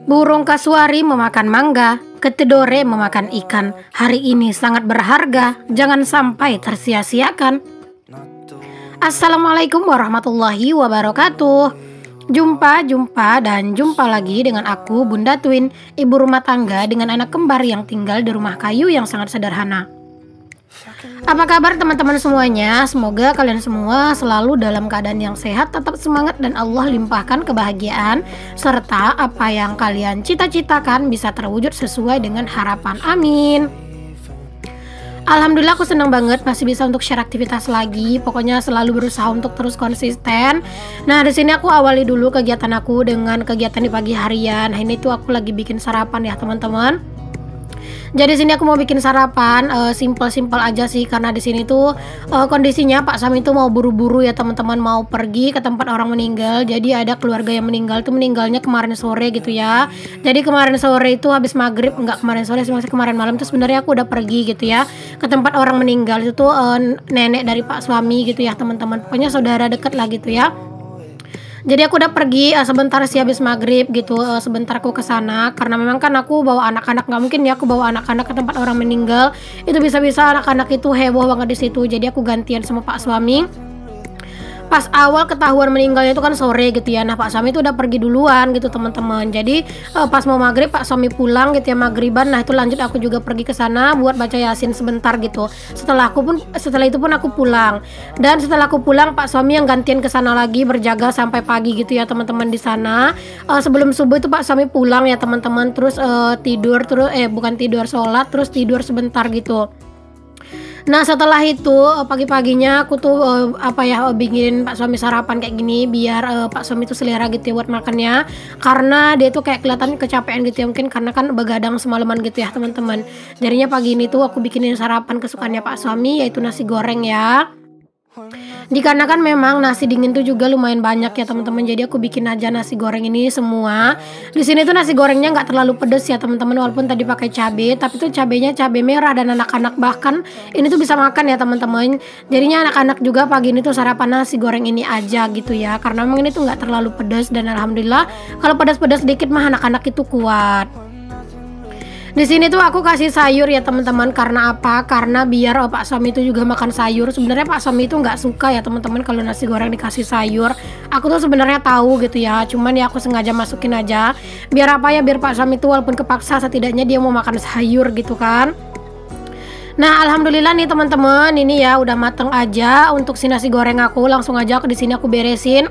Burung kasuari memakan mangga, ketidore memakan ikan. Hari ini sangat berharga, jangan sampai tersia-siakan. Assalamualaikum warahmatullahi wabarakatuh. Jumpa lagi dengan aku, Bunda Twin, ibu rumah tangga dengan anak kembar yang tinggal di rumah kayu yang sangat sederhana. Apa kabar teman-teman semuanya? Semoga kalian semua selalu dalam keadaan yang sehat, tetap semangat, dan Allah limpahkan kebahagiaan serta apa yang kalian cita-citakan bisa terwujud sesuai dengan harapan. Amin. Alhamdulillah aku senang banget masih bisa untuk share aktivitas lagi. Pokoknya selalu berusaha untuk terus konsisten. Nah, di sini aku awali dulu kegiatan aku dengan kegiatan di pagi harian. Nah, ini tuh aku lagi bikin sarapan ya, teman-teman. Jadi sini aku mau bikin sarapan simple aja sih, karena di sini tuh kondisinya Pak Sam itu mau buru-buru ya teman-teman, mau pergi ke tempat orang meninggal. Jadi ada keluarga yang meninggal tuh, meninggalnya kemarin sore gitu ya. Jadi kemarin sore itu habis maghrib, enggak kemarin sore sih, masih kemarin malam tuh sebenarnya aku udah pergi gitu ya ke tempat orang meninggal. Itu tuh nenek dari Pak suami gitu ya teman-teman, pokoknya saudara dekat lah gitu ya. Jadi aku udah pergi sebentar sih habis maghrib gitu, sebentar aku ke sana karena memang kan aku bawa anak-anak, nggak mungkin ya aku bawa anak-anak ke tempat orang meninggal. Itu bisa-bisa anak-anak itu heboh banget di situ. Jadi aku gantian sama Pak suami. Pas awal ketahuan meninggalnya itu kan sore gitu ya. Nah, Pak suami itu udah pergi duluan gitu teman-teman. Jadi pas mau maghrib Pak suami pulang gitu ya, maghriban. Nah, itu lanjut aku juga pergi ke sana buat baca Yasin sebentar gitu. Setelah itu pun aku pulang. Dan setelah aku pulang Pak suami yang gantian ke sana lagi berjaga sampai pagi gitu ya teman-teman di sana. Sebelum subuh itu Pak suami pulang ya teman-teman, terus tidur, terus bukan tidur, sholat, terus tidur sebentar gitu. Nah, setelah itu pagi-paginya aku tuh bikinin Pak suami sarapan kayak gini biar Pak suami itu selera gitu ya buat makannya, karena dia tuh kayak kelihatan kecapean gitu ya, mungkin karena kan begadang semalaman gitu ya teman-teman. Jadinya pagi ini tuh aku bikinin sarapan kesukaannya Pak suami, yaitu nasi goreng ya. Dikarenakan memang nasi dingin tuh juga lumayan banyak ya teman-teman, jadi aku bikin aja nasi goreng ini semua. Di sini tuh nasi gorengnya nggak terlalu pedes ya teman-teman, walaupun tadi pakai cabai, tapi tuh cabenya cabai merah, dan anak-anak bahkan ini tuh bisa makan ya teman-teman. Jadinya anak-anak juga pagi ini tuh sarapan nasi goreng ini aja gitu ya, karena memang ini tuh nggak terlalu pedas, dan alhamdulillah kalau pedas-pedas sedikit mah anak-anak itu kuat. Di sini tuh aku kasih sayur ya teman-teman, karena apa? Karena biar Pak suami itu juga makan sayur. Sebenarnya Pak suami itu nggak suka ya teman-teman kalau nasi goreng dikasih sayur. Aku tuh sebenarnya tahu gitu ya, cuman ya aku sengaja masukin aja. Biar apa ya? Biar Pak suami itu walaupun kepaksa setidaknya dia mau makan sayur gitu kan. Nah, alhamdulillah nih teman-teman, ini ya udah mateng aja untuk si nasi goreng aku. Langsung aja di sini aku beresin.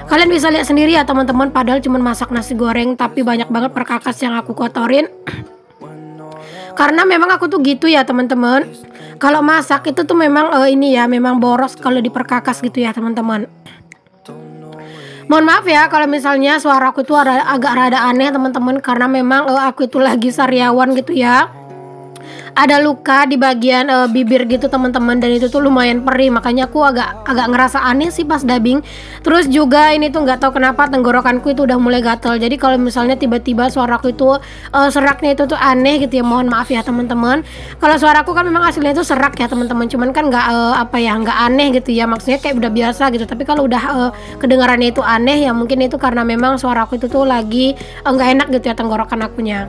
Kalian bisa lihat sendiri ya teman-teman, padahal cuman masak nasi goreng tapi banyak banget perkakas yang aku kotorin. Karena memang aku tuh gitu ya teman-teman, kalau masak itu tuh memang memang boros kalau diperkakas gitu ya teman-teman. Mohon maaf ya kalau misalnya suaraku tuh agak rada aneh teman-teman, karena memang aku itu lagi sariawan gitu ya. Ada luka di bagian bibir gitu teman-teman, dan itu tuh lumayan perih, makanya aku agak ngerasa aneh sih pas dubbing. Terus juga ini tuh nggak tahu kenapa tenggorokanku itu udah mulai gatel. Jadi kalau misalnya tiba-tiba suaraku itu seraknya itu tuh aneh gitu ya, mohon maaf ya teman-teman. Kalau suaraku kan memang aslinya itu serak ya teman-teman, cuman kan nggak aneh gitu ya, maksudnya kayak udah biasa gitu. Tapi kalau udah kedengarannya itu aneh ya, mungkin itu karena memang suaraku itu tuh lagi nggak enak gitu ya tenggorokan akunya.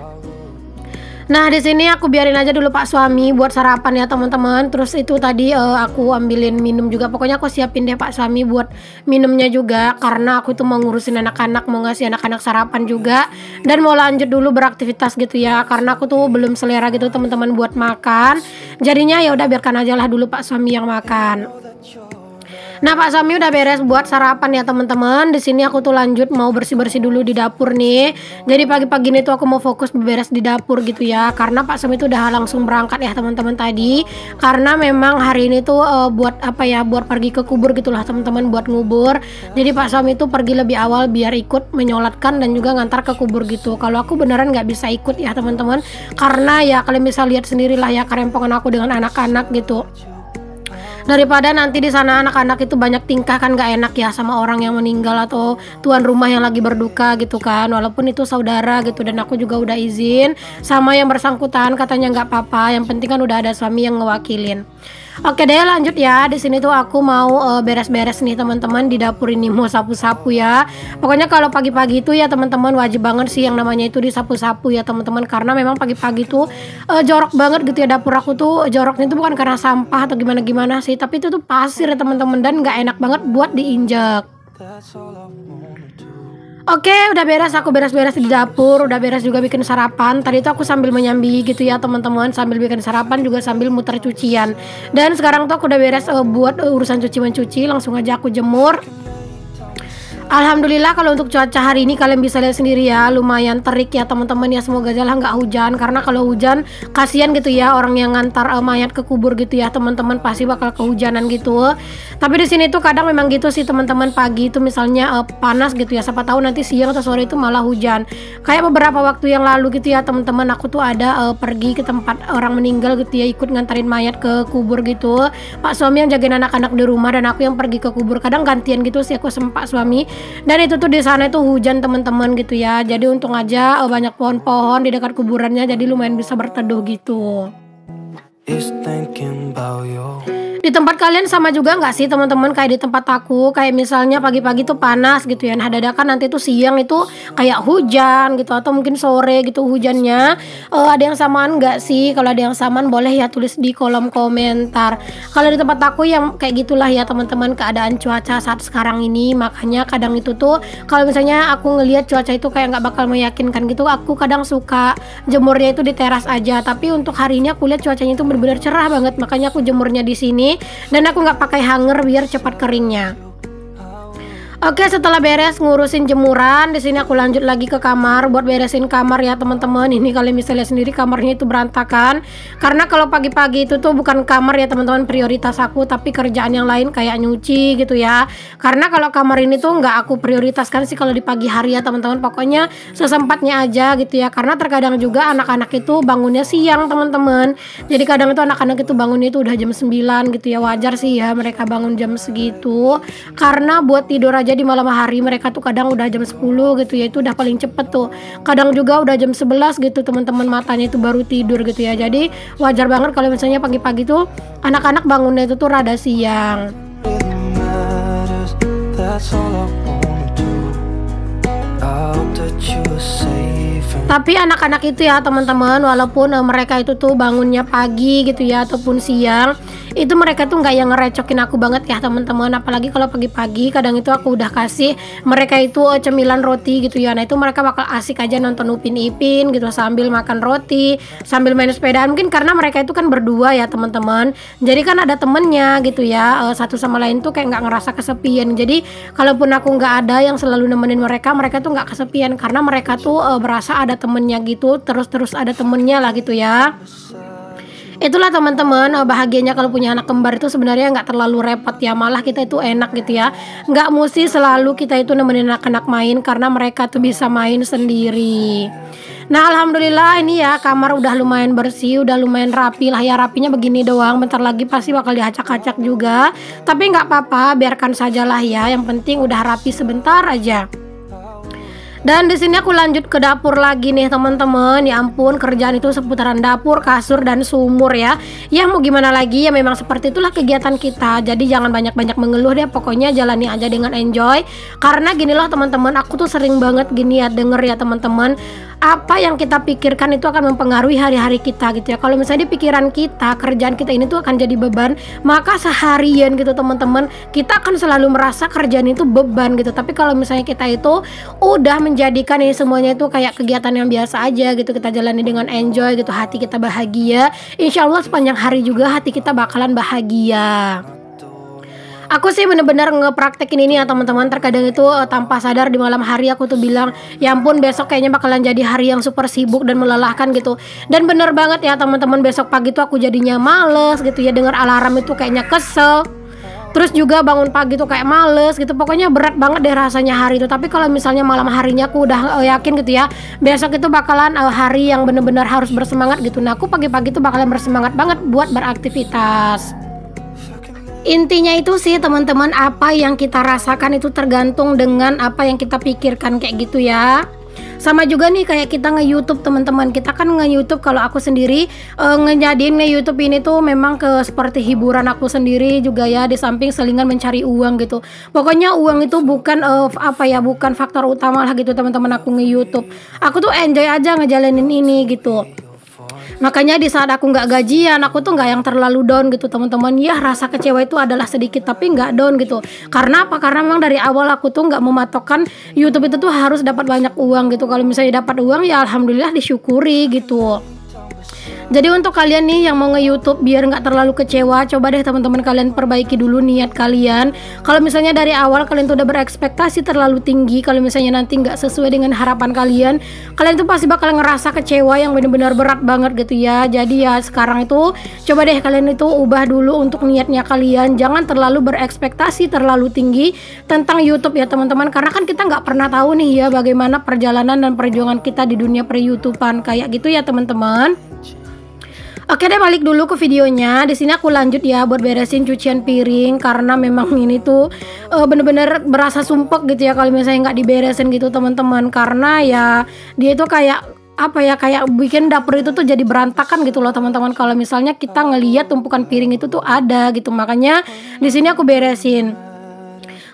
Nah, di sini aku biarin aja dulu Pak suami buat sarapan ya teman-teman. Terus itu tadi aku ambilin minum juga. Pokoknya aku siapin deh Pak suami buat minumnya juga, karena aku tuh mau ngurusin anak-anak, mau ngasih anak-anak sarapan juga, dan mau lanjut dulu beraktivitas gitu ya, karena aku tuh belum selera gitu teman-teman buat makan. Jadinya ya udah biarkan aja lah dulu Pak suami yang makan. Nah, Pak suami udah beres buat sarapan ya teman-teman. Di sini aku tuh lanjut mau bersih-bersih dulu di dapur nih. Jadi pagi-pagi ini tuh aku mau fokus beberes di dapur gitu ya, karena Pak suami tuh udah langsung berangkat ya teman-teman tadi. Karena memang hari ini tuh buat pergi ke kubur gitulah teman-teman, buat ngubur. Jadi Pak suami tuh pergi lebih awal biar ikut menyolatkan dan juga ngantar ke kubur gitu. Kalau aku beneran nggak bisa ikut ya teman-teman, karena ya kalian bisa lihat sendirilah ya kerempongan aku dengan anak-anak gitu. Daripada nanti di sana anak-anak itu banyak tingkah kan gak enak ya sama orang yang meninggal atau tuan rumah yang lagi berduka gitu kan, walaupun itu saudara gitu. Dan aku juga udah izin sama yang bersangkutan, katanya nggak apa-apa, yang penting kan udah ada suami yang ngewakilin. Oke deh, lanjut ya. Di sini tuh aku mau beres-beres nih teman-teman di dapur ini, mau sapu-sapu ya. Pokoknya kalau pagi-pagi itu ya teman-teman wajib banget sih yang namanya itu disapu-sapu ya teman-teman, karena memang pagi-pagi tuh jorok banget gitu ya dapur aku tuh. Joroknya itu bukan karena sampah atau gimana-gimana sih, tapi itu tuh pasir ya teman-teman, dan nggak enak banget buat diinjak. Oke, udah beres, aku beres-beres di dapur, udah beres juga bikin sarapan. Tadi itu aku sambil menyambi gitu ya teman-teman, sambil bikin sarapan juga sambil muter cucian. Dan sekarang tuh aku udah beres buat urusan cuci mencuci, langsung aja aku jemur. Alhamdulillah kalau untuk cuaca hari ini kalian bisa lihat sendiri ya, lumayan terik ya teman-teman ya. Semoga aja lah nggak hujan, karena kalau hujan kasihan gitu ya orang yang ngantar mayat ke kubur gitu ya teman-teman, pasti bakal kehujanan gitu. Tapi di sini tuh kadang memang gitu sih teman-teman, pagi itu misalnya panas gitu ya, siapa tahu nanti siang atau sore itu malah hujan. Kayak beberapa waktu yang lalu gitu ya teman-teman, aku tuh ada pergi ke tempat orang meninggal gitu ya, ikut ngantarin mayat ke kubur gitu. Pak suami yang jagain anak-anak di rumah dan aku yang pergi ke kubur, kadang gantian gitu sih aku sama Pak suami. Dan itu tuh di sana itu hujan teman-teman gitu ya. Jadi untung aja banyak pohon-pohon di dekat kuburannya, jadi lumayan bisa berteduh gitu. Di tempat kalian sama juga nggak sih teman-teman kayak di tempat aku? Kayak misalnya pagi-pagi tuh panas gitu ya, nah dadakan nanti tuh siang itu kayak hujan gitu, atau mungkin sore gitu hujannya. Ada yang samaan nggak sih? Kalau ada yang samaan boleh ya tulis di kolom komentar. Kalau di tempat aku yang kayak gitulah ya teman-teman keadaan cuaca saat sekarang ini. Makanya kadang itu tuh kalau misalnya aku ngelihat cuaca itu kayak nggak bakal meyakinkan gitu, aku kadang suka jemurnya itu di teras aja. Tapi untuk hari ini aku lihat cuacanya itu benar-benar cerah banget, makanya aku jemurnya di sini. Dan aku nggak pakai hanger biar cepat keringnya. Oke, setelah beres ngurusin jemuran, di sini aku lanjut lagi ke kamar buat beresin kamar ya teman-teman. Ini kalian bisa lihat sendiri kamarnya itu berantakan. Karena kalau pagi-pagi itu tuh bukan kamar ya teman-teman prioritas aku, tapi kerjaan yang lain kayak nyuci gitu ya. Karena kalau kamar ini tuh nggak aku prioritaskan sih kalau di pagi hari ya teman-teman. Pokoknya sesempatnya aja gitu ya. Karena terkadang juga anak-anak itu bangunnya siang teman-teman. Jadi kadang itu anak-anak itu bangunnya itu udah jam 9 gitu ya. Wajar sih ya mereka bangun jam segitu. Karena buat tidur aja di malam hari mereka tuh kadang udah jam 10 gitu ya, itu udah paling cepet tuh. Kadang juga udah jam 11 gitu teman-teman, matanya itu baru tidur gitu ya. Jadi wajar banget kalau misalnya pagi-pagi tuh anak-anak bangunnya itu tuh rada siang. Tapi anak-anak itu ya teman-teman, walaupun mereka itu tuh bangunnya pagi gitu ya ataupun siang, itu mereka tuh nggak yang ngerecokin aku banget ya teman-teman. Apalagi kalau pagi-pagi kadang itu aku udah kasih mereka itu cemilan roti gitu ya. Nah itu mereka bakal asik aja nonton Upin Ipin gitu sambil makan roti, sambil main sepedaan. Mungkin karena mereka itu kan berdua ya teman-teman, jadi kan ada temennya gitu ya, satu sama lain tuh kayak nggak ngerasa kesepian. Jadi kalaupun aku nggak ada yang selalu nemenin mereka, mereka tuh nggak kesepian karena mereka tuh berasa ada temennya gitu, terus ada temennya lah gitu ya. Itulah teman-teman, bahagianya kalau punya anak kembar itu sebenarnya nggak terlalu repot ya, malah kita itu enak gitu ya, nggak mesti selalu kita itu nemenin anak-anak main karena mereka tuh bisa main sendiri. Nah alhamdulillah ini ya kamar udah lumayan bersih, udah lumayan rapi lah ya, rapinya begini doang, bentar lagi pasti bakal diacak-acak juga, tapi nggak apa-apa, biarkan sajalah ya, yang penting udah rapi sebentar aja. Dan di sini aku lanjut ke dapur lagi nih teman-teman. Ya ampun, kerjaan itu seputaran dapur, kasur dan sumur ya. Ya mau gimana lagi ya, memang seperti itulah kegiatan kita. Jadi jangan banyak-banyak mengeluh deh, pokoknya jalani aja dengan enjoy. Karena gini loh teman-teman, aku tuh sering banget gini ya denger ya teman-teman, apa yang kita pikirkan itu akan mempengaruhi hari-hari kita gitu ya. Kalau misalnya di pikiran kita, kerjaan kita ini tuh akan jadi beban, maka seharian gitu teman-teman, kita akan selalu merasa kerjaan itu beban gitu. Tapi kalau misalnya kita itu udah menjadikan ini semuanya itu kayak kegiatan yang biasa aja gitu, kita jalani dengan enjoy gitu, hati kita bahagia, insya Allah sepanjang hari juga hati kita bakalan bahagia. Aku sih bener-bener ngepraktekin ini ya teman-teman. Terkadang itu tanpa sadar di malam hari aku tuh bilang, ya ampun besok kayaknya bakalan jadi hari yang super sibuk dan melelahkan gitu. Dan bener banget ya teman-teman, besok pagi tuh aku jadinya males gitu ya, dengar alarm itu kayaknya kesel. Terus juga bangun pagi tuh kayak males gitu. Pokoknya berat banget deh rasanya hari itu. Tapi kalau misalnya malam harinya aku udah yakin gitu ya, besok itu bakalan hari yang bener-bener harus bersemangat gitu. Nah aku pagi-pagi tuh bakalan bersemangat banget buat beraktivitas. Intinya itu sih teman-teman, apa yang kita rasakan itu tergantung dengan apa yang kita pikirkan kayak gitu ya. Sama juga nih kayak kita nge-YouTube teman-teman. Kita kan nge-YouTube, kalau aku sendiri ngejadiin nge-YouTube ini tuh memang seperti hiburan aku sendiri juga ya, di samping selingan mencari uang gitu. Pokoknya uang itu bukan bukan faktor utama lah gitu teman-teman aku nge-YouTube. Aku tuh enjoy aja ngejalanin ini gitu. Makanya di saat aku nggak gajian, aku tuh nggak yang terlalu down gitu teman-teman. Ya rasa kecewa itu adalah sedikit tapi nggak down gitu. Karena apa? Karena memang dari awal aku tuh nggak mematokkan YouTube itu tuh harus dapat banyak uang gitu. Kalau misalnya dapat uang ya alhamdulillah disyukuri gitu. Jadi untuk kalian nih yang mau nge-YouTube biar nggak terlalu kecewa, coba deh teman-teman kalian perbaiki dulu niat kalian. Kalau misalnya dari awal kalian tuh udah berekspektasi terlalu tinggi, kalau misalnya nanti nggak sesuai dengan harapan kalian tuh pasti bakal ngerasa kecewa yang benar-benar berat banget gitu ya. Jadi ya sekarang itu coba deh kalian itu ubah dulu untuk niatnya kalian. Jangan terlalu berekspektasi terlalu tinggi tentang YouTube ya teman-teman, karena kan kita nggak pernah tahu nih ya bagaimana perjalanan dan perjuangan kita di dunia per-YouTubean kayak gitu ya teman-teman. Oke deh, balik dulu ke videonya. Di sini aku lanjut ya buat beresin cucian piring, karena memang ini tuh bener-bener berasa sumpek gitu ya kalau misalnya nggak diberesin gitu teman-teman. Karena ya dia itu kayak kayak bikin dapur itu tuh jadi berantakan gitu loh teman-teman. Kalau misalnya kita ngelihat tumpukan piring itu tuh ada gitu, makanya di sini aku beresin.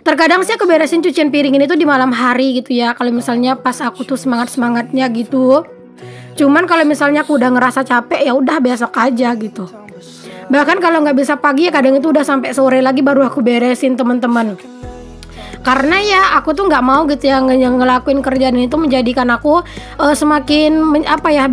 Terkadang sih aku beresin cucian piring ini tuh di malam hari gitu ya, kalau misalnya pas aku tuh semangat-semangatnya gitu. Cuman kalau misalnya aku udah ngerasa capek ya udah besok aja gitu. Bahkan kalau nggak bisa pagi ya kadang itu udah sampai sore lagi baru aku beresin teman-teman. Karena ya aku tuh nggak mau gitu ya ngelakuin kerjaan itu menjadikan aku semakin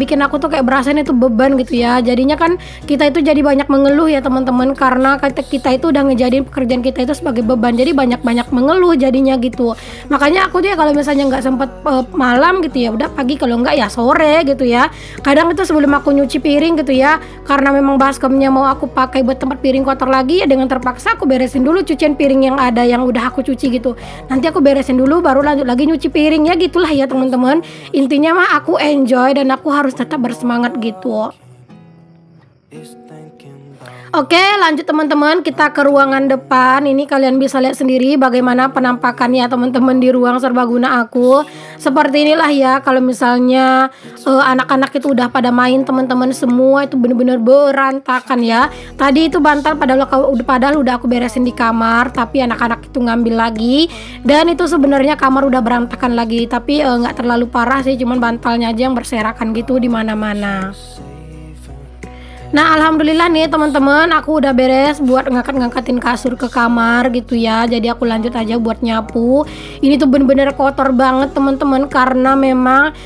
bikin aku tuh kayak berasa itu beban gitu ya. Jadinya kan kita itu jadi banyak mengeluh ya teman-teman, karena kita itu udah ngejadiin pekerjaan kita itu sebagai beban, jadi banyak mengeluh jadinya gitu. Makanya aku tuh ya kalau misalnya nggak sempet malam gitu ya udah pagi, kalau nggak ya sore gitu ya. Kadang itu sebelum aku nyuci piring gitu ya, karena memang baskomnya mau aku pakai buat tempat piring kotor lagi ya, dengan terpaksa aku beresin dulu cucian piring yang ada yang udah aku cuci gitu. Nanti aku beresin dulu baru lanjut lagi nyuci piring ya, gitulah ya teman-teman. Intinya mah aku enjoy dan aku harus tetap bersemangat gitu. Oke, lanjut teman-teman, kita ke ruangan depan. Ini kalian bisa lihat sendiri bagaimana penampakannya teman-teman di ruang serbaguna aku. Seperti inilah ya, kalau misalnya anak-anak itu udah pada main teman-teman, semua itu bener-bener berantakan ya. Tadi itu bantal padahal udah aku beresin di kamar, tapi anak-anak itu ngambil lagi. Dan itu sebenarnya kamar udah berantakan lagi, tapi nggak terlalu parah sih, cuman bantalnya aja yang berserakan gitu di mana-mana. Nah alhamdulillah nih teman-teman, aku udah beres buat ngangkatin kasur ke kamar gitu ya. Jadi aku lanjut aja buat nyapu. Ini tuh bener-bener kotor banget teman-teman, karena memang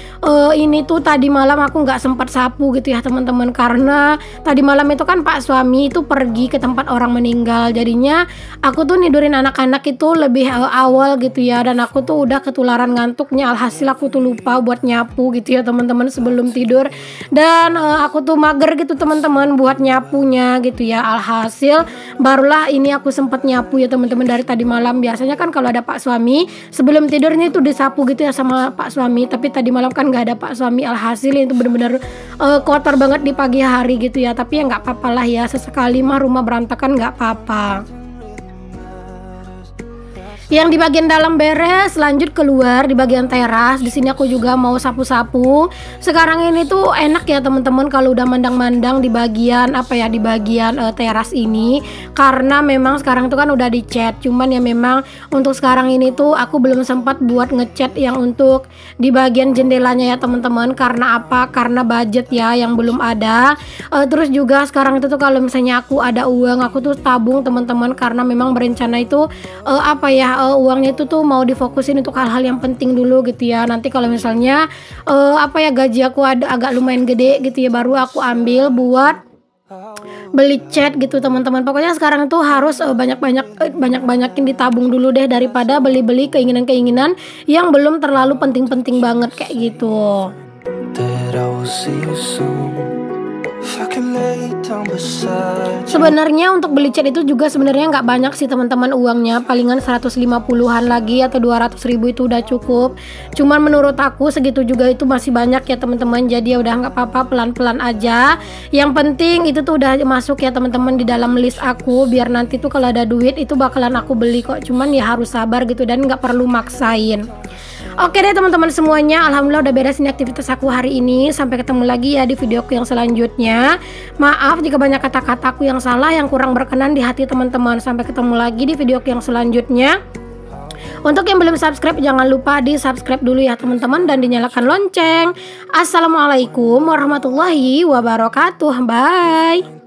ini tuh tadi malam aku nggak sempat sapu gitu ya teman-teman, karena tadi malam itu kan pak suami itu pergi ke tempat orang meninggal. Jadinya aku tuh nidurin anak-anak itu lebih awal gitu ya, dan aku tuh udah ketularan ngantuknya. Alhasil aku tuh lupa buat nyapu gitu ya teman-teman sebelum tidur, dan aku tuh mager gitu teman-teman buat nyapunya gitu ya. Alhasil barulah ini aku sempat nyapu ya teman-teman dari tadi malam. Biasanya kan kalau ada pak suami sebelum tidurnya itu disapu gitu ya sama pak suami, tapi tadi malam kan nggak ada pak suami. Alhasil itu benar-benar kotor banget di pagi hari gitu ya. Tapi ya nggak apa-apa lah ya, sesekali mah rumah berantakan nggak apa-apa. Yang di bagian dalam beres, lanjut keluar di bagian teras. Di sini aku juga mau sapu-sapu. Sekarang ini tuh enak ya teman-teman kalau udah mandang-mandang di bagian teras ini, karena memang sekarang tuh kan udah dicat. Cuman ya memang untuk sekarang ini tuh aku belum sempat buat ngecat yang untuk di bagian jendelanya ya teman-teman. Karena apa? Karena budget ya yang belum ada. Terus juga sekarang itu tuh kalau misalnya aku ada uang, aku tuh tabung teman-teman, karena memang berencana itu uangnya itu tuh mau difokusin untuk hal-hal yang penting dulu gitu ya. Nanti kalau misalnya gaji aku agak lumayan gede gitu ya, baru aku ambil buat beli cat gitu teman-teman. Pokoknya sekarang tuh harus banyak-banyakin ditabung dulu deh, daripada beli-beli keinginan-keinginan yang belum terlalu penting-penting banget kayak gitu. Sebenarnya untuk beli cat itu juga sebenarnya nggak banyak sih teman-teman uangnya, palingan 150-an lagi atau 200.000 itu udah cukup. Cuman menurut aku segitu juga itu masih banyak ya teman-teman, jadi ya udah nggak apa-apa, pelan-pelan aja. Yang penting itu tuh udah masuk ya teman-teman di dalam list aku, biar nanti tuh kalau ada duit itu bakalan aku beli kok. Cuman ya harus sabar gitu dan nggak perlu maksain. Oke deh teman-teman semuanya, alhamdulillah udah beres nih aktivitas aku hari ini. Sampai ketemu lagi ya di videoku yang selanjutnya. Maaf jika banyak kata-kataku yang salah, yang kurang berkenan di hati teman-teman. Sampai ketemu lagi di videoku yang selanjutnya. Untuk yang belum subscribe, jangan lupa di subscribe dulu ya teman-teman, dan dinyalakan lonceng. Assalamualaikum warahmatullahi wabarakatuh. Bye.